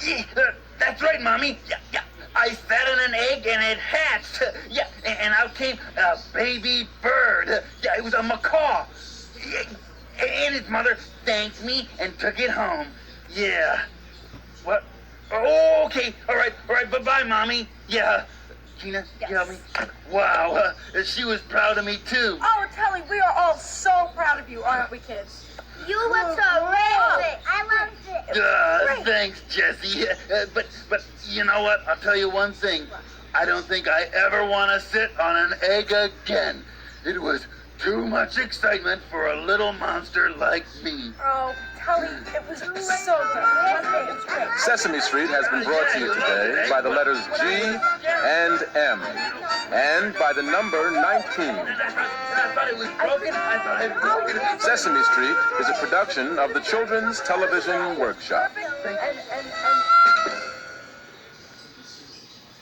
Yeah, that's right, Mommy. Yeah, yeah. I sat on an egg and it hatched. Yeah, and out came a baby bird. Yeah, it was a macaw. Yeah, and its mother thanked me and took it home. Yeah. What? Oh, okay. All right. Bye-bye, Mommy. Yeah. Gina, Yes. you help me? Wow, she was proud of me, too. Oh, Telly, we are all so proud of you, aren't we, kids? You were terrific. I loved it. Thanks, Jesse. But you know what? I'll tell you one thing. I don't think I ever want to sit on an egg again. It was too much excitement for a little monster like me. Oh, Telly, it was so good. It was great. Sesame Street has been brought to you today by the letters G and M, and by the number 19. I thought it was broken. I thought I broke it. Sesame Street is a production of the Children's Television Workshop. And